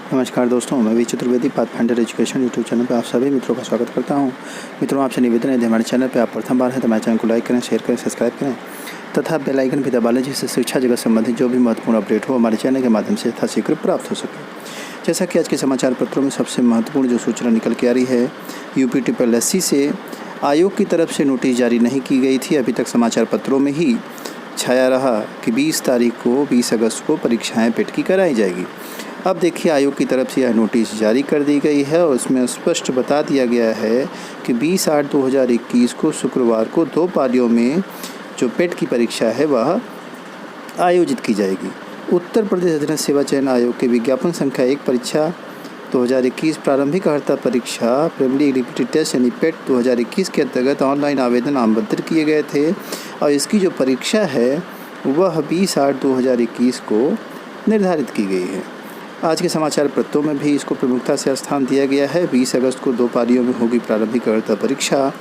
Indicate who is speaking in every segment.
Speaker 1: नमस्कार दोस्तों, मैं V Chaturvedi Pathfinder Education YouTube channel पर आप सभी मित्रों का स्वागत करता हूं। मित्रों, आपसे निवेदन है, यदि हमारे चैनल पर आप प्रथम बार हैं तो हमारे चैनल को लाइक करें, शेयर करें, सब्सक्राइब करें तथा बेल आइकन भी दबा लें, जिससे शिक्षा जगत संबंधित जो भी महत्वपूर्ण अपडेट हो हमारे चैनल के माध्यम से यथाशीघ्र प्राप्त हो सके। जैसा कि आज के समाचार पत्रों में सबसे महत्वपूर्ण जो सूचना निकल के आ रही है, UPTPLSC से आयोग की तरफ से नोटिस जारी नहीं की गई थी। अभी तक समाचार पत्रों में ही छाया रहा कि 20 अगस्त को परीक्षाएं पेट की कराई जाएगी। अब देखिए, आयोग की तरफ से यह नोटिस जारी कर दी गई है और उसमें स्पष्ट बता दिया गया है कि 20/8/2021 को शुक्रवार को 2 पालियों में जो पेट की परीक्षा है वह आयोजित की जाएगी। उत्तर प्रदेश अधीनस्थ सेवा चयन आयोग के विज्ञापन संख्या 1 परीक्षा 2021 प्रारंभिक अर्हता परीक्षा प्रीलिमिनरी एलिजिबिलिटी टेस्ट यानी पेट 2021 के अंतर्गत ऑनलाइन आवेदन आमंत्रित किए गए थे और इसकी जो परीक्षा है वह 20/8/2021 को निर्धारित की गई है। आज के समाचार पत्रों में भी इसको प्रमुखता से स्थान दिया गया है। 20 अगस्त को 2 पालियों में होगी प्रारंभिक अर्हता परीक्षा।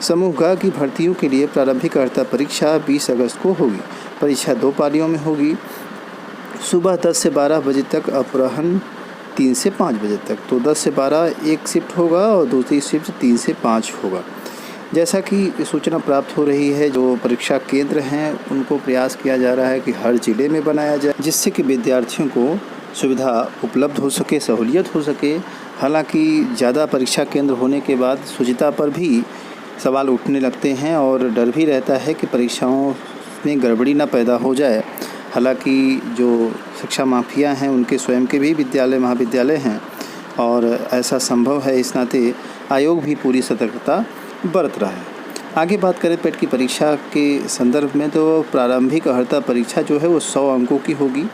Speaker 1: समूह ग की भर्तियों के लिए प्रारंभिक अर्हता परीक्षा 20 अगस्त को होगी। परीक्षा 2 पालियों में होगी, सुबह 10 से 12 बजे तक, अपराह्न 3 से 5 बजे तक। तो 10 से 12 एक शिफ्ट होगा और दूसरी शिफ्ट 3 से 5 होगा। जैसा कि सूचना प्राप्त हो रही है, जो परीक्षा केंद्र हैं उनको प्रयास किया जा रहा है कि हर ज़िले में बनाया जाए, जिससे कि विद्यार्थियों को सुविधा उपलब्ध हो सके, सहूलियत हो सके। हालांकि ज़्यादा परीक्षा केंद्र होने के बाद शुचिता पर भी सवाल उठने लगते हैं और डर भी रहता है कि परीक्षाओं में गड़बड़ी ना पैदा हो जाए। हालांकि जो शिक्षा माफिया हैं उनके स्वयं के भी विद्यालय महाविद्यालय हैं और ऐसा संभव है, इस नाते आयोग भी पूरी सतर्कता बरत रहा है। आगे बात करें पेट की परीक्षा के संदर्भ में, तो प्रारंभिक अर्हता परीक्षा जो है वो 100 अंकों की होगी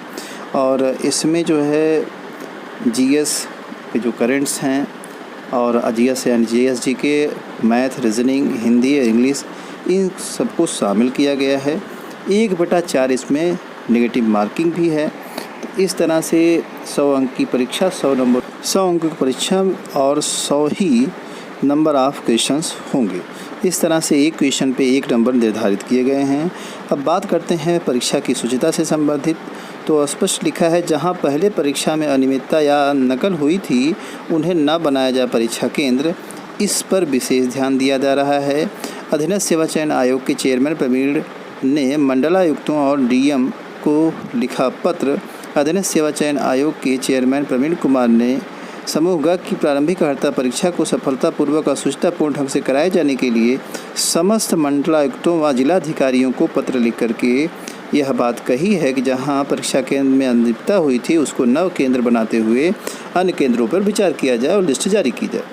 Speaker 1: और इसमें जो है GS के जो करेंट्स हैं और GS यानी GS के मैथ, रीजनिंग, हिंदी, इंग्लिश, इन सबको शामिल किया गया है। 1/4 इसमें नेगेटिव मार्किंग भी है। तो इस तरह से 100 अंक की परीक्षा, 100 अंक की परीक्षा और 100 ही नंबर ऑफ क्वेश्चंस होंगे। इस तरह से एक क्वेश्चन पे 1 नंबर निर्धारित किए गए हैं। अब बात करते हैं परीक्षा की शुचिता से संबंधित। तो स्पष्ट लिखा है, जहां पहले परीक्षा में अनियमितता या नकल हुई थी उन्हें न बनाया जाए परीक्षा केंद्र, इस पर विशेष ध्यान दिया जा रहा है। अधीनस्थ सेवा चयन आयोग के चेयरमैन प्रवीण ने मंडलायुक्तों और DM को लिखा पत्र। अधीनस्थ सेवा चयन आयोग के चेयरमैन प्रवीण कुमार ने समूह ग की प्रारंभिक अर्हता परीक्षा को सफलतापूर्वक और शुचितापूर्ण ढंग से कराए जाने के लिए समस्त मंडलायुक्तों व जिलाधिकारियों को पत्र लिख करके यह बात कही है कि जहां परीक्षा केंद्र में अनियमितता हुई थी उसको नव केंद्र बनाते हुए अन्य केंद्रों पर विचार किया जाए और लिस्ट जारी की जाए।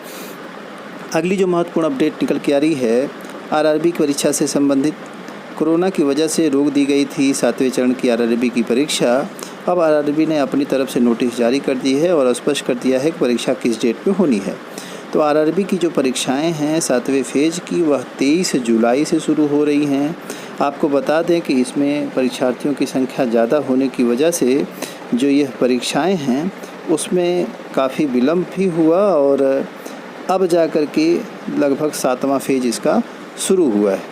Speaker 1: अगली जो महत्वपूर्ण अपडेट निकल के आ रही है, RRB की परीक्षा से संबंधित। कोरोना की वजह से रोक दी गई थी 7वें चरण की RRB की परीक्षा। अब RRB ने अपनी तरफ से नोटिस जारी कर दी है और स्पष्ट कर दिया है कि परीक्षा किस डेट में होनी है। तो RRB की जो परीक्षाएं हैं 7वें फेज की, वह 23 जुलाई से शुरू हो रही हैं। आपको बता दें कि इसमें परीक्षार्थियों की संख्या ज़्यादा होने की वजह से जो यह परीक्षाएं हैं उसमें काफ़ी विलम्ब भी हुआ और अब जा कर के लगभग 7वां फेज इसका शुरू हुआ है।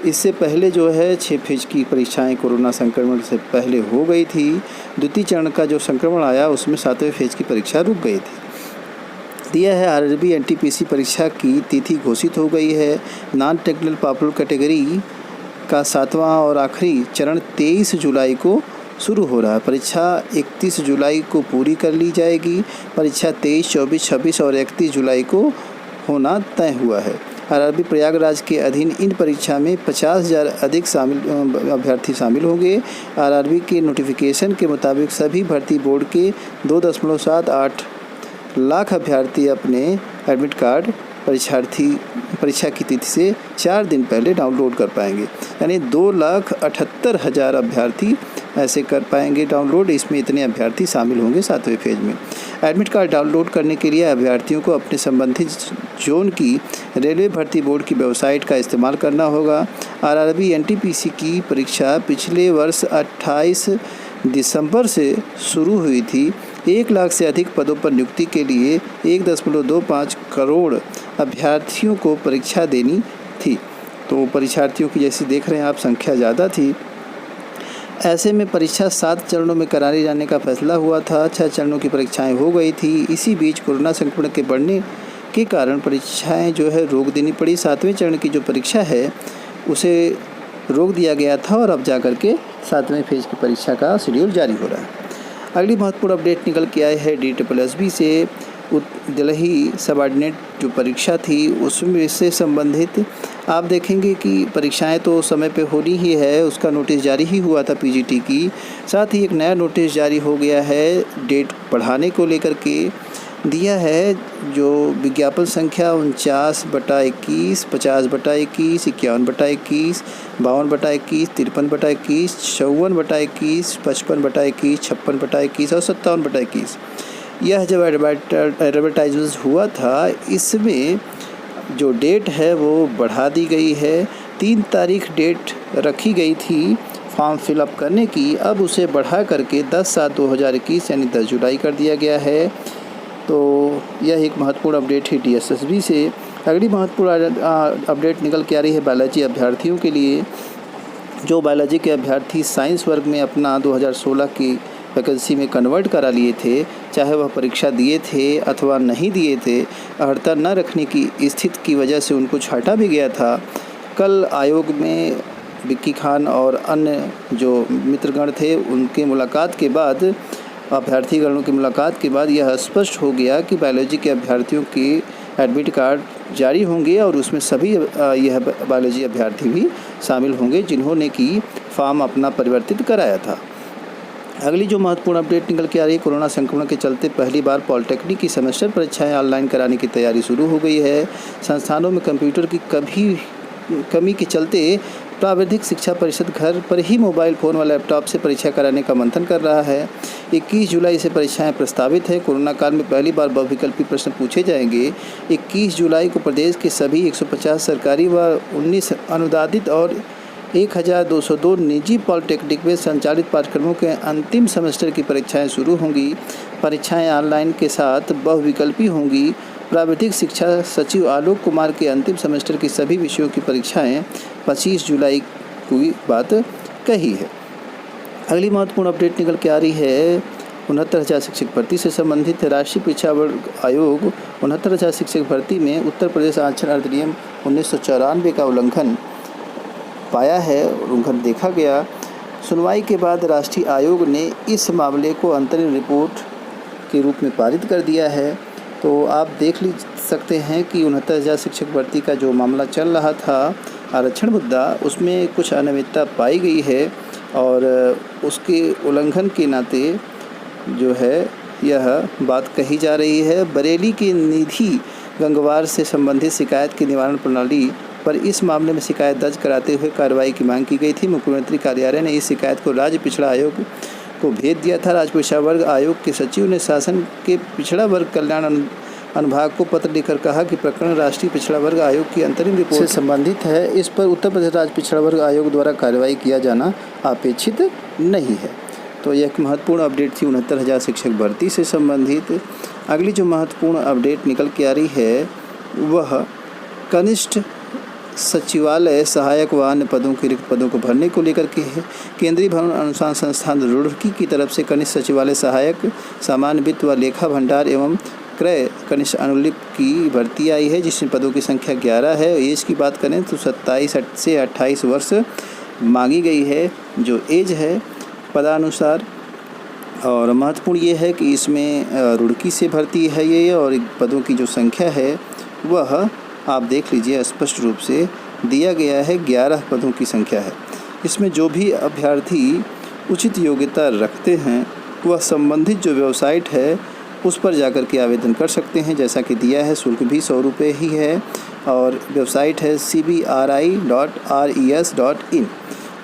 Speaker 1: इससे पहले जो है 6 फेज की परीक्षाएं कोरोना संक्रमण से पहले हो गई थी। द्वितीय चरण का जो संक्रमण आया उसमें 7वें फेज की परीक्षा रुक गई थी। दिया है, RRB NTPC परीक्षा की तिथि घोषित हो गई है। नॉन टेक्निकल पॉपुलर कैटेगरी का 7वां और आखिरी चरण 23 जुलाई को शुरू हो रहा है। परीक्षा 31 जुलाई को पूरी कर ली जाएगी। परीक्षा 23, 24, 26 और 31 जुलाई को होना तय हुआ है। RRB प्रयागराज के अधीन इन परीक्षा में 50,000 अधिक अभ्यर्थी शामिल होंगे। RRB के नोटिफिकेशन के मुताबिक सभी भर्ती बोर्ड के 2.78 लाख अभ्यर्थी अपने एडमिट कार्ड परीक्षा की तिथि से 4 दिन पहले डाउनलोड कर पाएंगे, यानी 2,78,000 अभ्यर्थी ऐसे कर पाएंगे डाउनलोड। इसमें इतने अभ्यर्थी शामिल होंगे 7वें फेज में। एडमिट कार्ड डाउनलोड करने के लिए अभ्यर्थियों को अपने संबंधित जोन की रेलवे भर्ती बोर्ड की वेबसाइट का इस्तेमाल करना होगा। RRB NTPC की परीक्षा पिछले वर्ष 28 दिसंबर से शुरू हुई थी। 1 लाख से अधिक पदों पर नियुक्ति के लिए 1.25 करोड़ अभ्यर्थियों को परीक्षा देनी थी। तो परीक्षार्थियों की जैसी देख रहे हैं आप संख्या ज़्यादा थी। ऐसे में परीक्षा 7 चरणों में कराए जाने का फैसला हुआ था। 6 चरणों की परीक्षाएं हो गई थी। इसी बीच कोरोना संक्रमण के बढ़ने के कारण परीक्षाएं जो है रोक देनी पड़ी। 7वें चरण की जो परीक्षा है उसे रोक दिया गया था और अब जाकर के 7वें फेज की परीक्षा का शेड्यूल जारी हो रहा है। अगली महत्वपूर्ण अपडेट निकल के आई है DSSB से। दिल्ली सबऑर्डिनेट जो परीक्षा थी उसमें से संबंधित आप देखेंगे कि परीक्षाएं तो समय पे होनी ही है, उसका नोटिस जारी ही हुआ था PGT की। साथ ही एक नया नोटिस जारी हो गया है, डेट बढ़ाने को लेकर के दिया है, जो विज्ञापन संख्या 49/21, 50/21, 51/21, 52/21, 53/21, 54/21, 55/21, 56/21 और 57/21। यह जब एडवर्टाइजमेंट हुआ था, इसमें जो डेट है वो बढ़ा दी गई है। 3 तारीख डेट रखी गई थी फॉर्म फिलअप करने की, अब उसे बढ़ा करके 10/7/2021 यानी 10 जुलाई कर दिया गया है। तो यह एक महत्वपूर्ण अपडेट है DSSB से। अगली महत्वपूर्ण अपडेट निकल के आ रही है बायोलॉजी अभ्यर्थियों के लिए। जो बायोलॉजी के अभ्यर्थी साइंस वर्ग में अपना 2016 की वैकेंसी में कन्वर्ट करा लिए थे, चाहे वह परीक्षा दिए थे अथवा नहीं दिए थे, अर्हता न रखने की स्थिति की वजह से उनको छांटा भी गया था। कल आयोग में विक्की खान और अन्य जो मित्रगण थे उनके मुलाकात के बाद, अभ्यर्थीगणों की मुलाकात के बाद यह स्पष्ट हो गया कि बायोलॉजी के अभ्यर्थियों के एडमिट कार्ड जारी होंगे और उसमें सभी यह बायोलॉजी अभ्यर्थी भी शामिल होंगे जिन्होंने कि फॉर्म अपना परिवर्तित कराया था। अगली जो महत्वपूर्ण अपडेट निकल के आ रही है, कोरोना संक्रमण के चलते पहली बार पॉलिटेक्निक की सेमेस्टर परीक्षाएं ऑनलाइन कराने की तैयारी शुरू हो गई है। संस्थानों में कंप्यूटर की कमी के चलते प्राविधिक शिक्षा परिषद घर पर ही मोबाइल फ़ोन व लैपटॉप से परीक्षा कराने का मंथन कर रहा है। 21 जुलाई से परीक्षाएं प्रस्तावित है। कोरोना काल में पहली बार बहुविकल्पी प्रश्न पूछे जाएंगे। 21 जुलाई को प्रदेश के सभी 150 सरकारी व 19 अनुदानित और 1202 निजी पॉलिटेक्निक में संचालित पाठ्यक्रमों के अंतिम सेमेस्टर की परीक्षाएं शुरू होंगी। परीक्षाएं ऑनलाइन के साथ बहुविकल्पी होंगी। प्राविधिक शिक्षा सचिव आलोक कुमार के अंतिम सेमेस्टर की सभी विषयों की परीक्षाएं 25 जुलाई की बात कही है। अगली महत्वपूर्ण अपडेट निकल के आ रही है 69,000 शिक्षक भर्ती से संबंधित। राष्ट्रीय परीक्षा वर्ग आयोग 69,000 शिक्षक भर्ती में उत्तर प्रदेश आरक्षण अधिनियम 1994 का उल्लंघन देखा गया। सुनवाई के बाद राष्ट्रीय आयोग ने इस मामले को अंतरिम रिपोर्ट के रूप में पारित कर दिया है। तो आप देख सकते हैं कि 69,000 शिक्षक भर्ती का जो मामला चल रहा था, आरक्षण मुद्दा, उसमें कुछ अनियमितता पाई गई है और उसके उल्लंघन के नाते जो है यह बात कही जा रही है। बरेली के निधि गंगवार से संबंधित शिकायत की निवारण प्रणाली पर इस मामले में शिकायत दर्ज कराते हुए कार्रवाई की मांग की गई थी। मुख्यमंत्री कार्यालय ने इस शिकायत को राज्य पिछड़ा आयोग को भेज दिया था। राज्य पिछड़ा वर्ग आयोग के सचिव ने शासन के पिछड़ा वर्ग कल्याण अनुभाग को पत्र लिखकर कहा कि प्रकरण राष्ट्रीय पिछड़ा वर्ग आयोग की अंतरिम रिपोर्ट से संबंधित है। इस पर उत्तर प्रदेश राज्य पिछड़ा वर्ग आयोग द्वारा कार्रवाई किया जाना अपेक्षित नहीं है। तो यह एक महत्वपूर्ण अपडेट थी 69,000 शिक्षक भर्ती से संबंधित। अगली जो महत्वपूर्ण अपडेट निकल के आ रही है वह कनिष्ठ सचिवालय सहायक व अन्य पदों के रिक्त पदों को भरने को लेकर के है। केंद्रीय भवन अनुसंधान संस्थान रुड़की की तरफ से कनिष्ठ सचिवालय सहायक, सामान्य वित्त व लेखा भंडार एवं क्रय कनिष्ठ अनुलिप की भर्ती आई है, जिसमें पदों की संख्या 11 है। एज की बात करें तो 27 से 28 वर्ष मांगी गई है जो एज है पदानुसार। और महत्वपूर्ण ये है कि इसमें रुड़की से भर्ती है ये, और पदों की जो संख्या है वह आप देख लीजिए स्पष्ट रूप से दिया गया है, 11 पदों की संख्या है। इसमें जो भी अभ्यर्थी उचित योग्यता रखते हैं वह संबंधित जो वेबसाइट है उस पर जाकर के आवेदन कर सकते हैं, जैसा कि दिया है। शुल्क भी 100 रुपये ही है और वेबसाइट है cbri.res.in।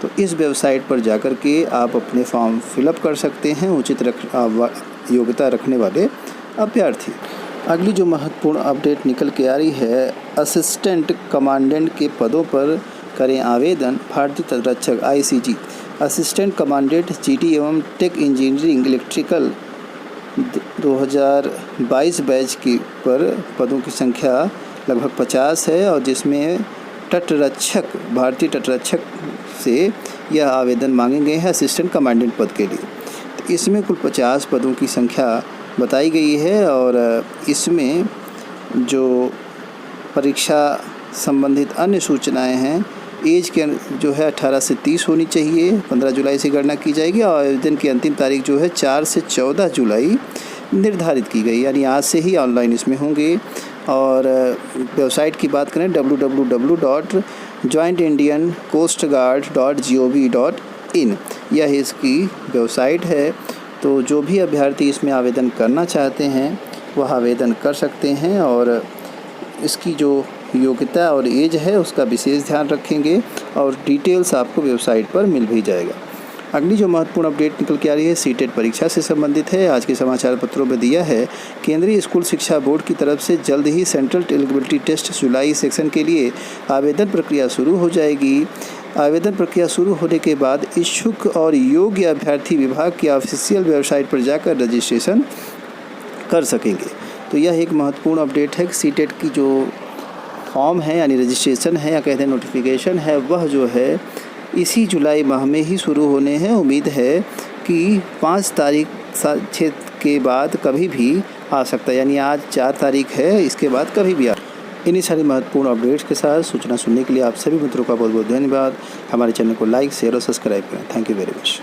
Speaker 1: तो इस वेबसाइट पर जाकर के आप अपने फॉर्म फिलअप कर सकते हैं उचित योग्यता रखने वाले अभ्यर्थी। अगली जो महत्वपूर्ण अपडेट निकल के आ रही है, असिस्टेंट कमांडेंट के पदों पर करें आवेदन। भारतीय तटरक्षक ICG असिस्टेंट कमांडेंट GT एवं टेक इंजीनियरिंग इलेक्ट्रिकल 2022 बैच की पर पदों की संख्या लगभग 50 है और जिसमें तटरक्षक, भारतीय तटरक्षक से यह आवेदन मांगे गए हैं असिस्टेंट कमांडेंट पद के लिए। तो इसमें कुल 50 पदों की संख्या बताई गई है और इसमें जो परीक्षा संबंधित अन्य सूचनाएं हैं, एज के जो है 18 से 30 होनी चाहिए। 15 जुलाई से गणना की जाएगी और आवेदन की अंतिम तारीख जो है 4 से 14 जुलाई निर्धारित की गई, यानी आज से ही ऑनलाइन इसमें होंगे। और वेबसाइट की बात करें www.jointindiancoastguard.gov.in, यह इसकी वेबसाइट है। तो जो भी अभ्यर्थी इसमें आवेदन करना चाहते हैं वह आवेदन कर सकते हैं और इसकी जो योग्यता और एज है उसका विशेष ध्यान रखेंगे और डिटेल्स आपको वेबसाइट पर मिल भी जाएगा। अगली जो महत्वपूर्ण अपडेट निकल के आ रही है सीटेट परीक्षा से संबंधित है। आज के समाचार पत्रों में दिया है केंद्रीय स्कूल शिक्षा बोर्ड की तरफ से जल्द ही सेंट्रल एलिजिबिलिटी टेस्ट जुलाई सेक्शन के लिए आवेदन प्रक्रिया शुरू हो जाएगी। आवेदन प्रक्रिया शुरू होने के बाद इच्छुक और योग्य अभ्यर्थी विभाग की ऑफिशियल वेबसाइट पर जाकर रजिस्ट्रेशन कर सकेंगे। तो यह एक महत्वपूर्ण अपडेट है कि सीटेट की जो फॉर्म है यानी रजिस्ट्रेशन है या कहते हैं नोटिफिकेशन है, वह जो है इसी जुलाई माह में ही शुरू होने हैं। उम्मीद है कि 5 तारीख 6 के बाद कभी भी आ सकता है, यानी आज 4 तारीख है, इसके बाद कभी भी आ। इन्हीं सारी महत्वपूर्ण अपडेट्स के साथ सूचना सुनने के लिए आप सभी मित्रों का बहुत बहुत धन्यवाद। हमारे चैनल को लाइक, शेयर और सब्सक्राइब करें। Thank you very much.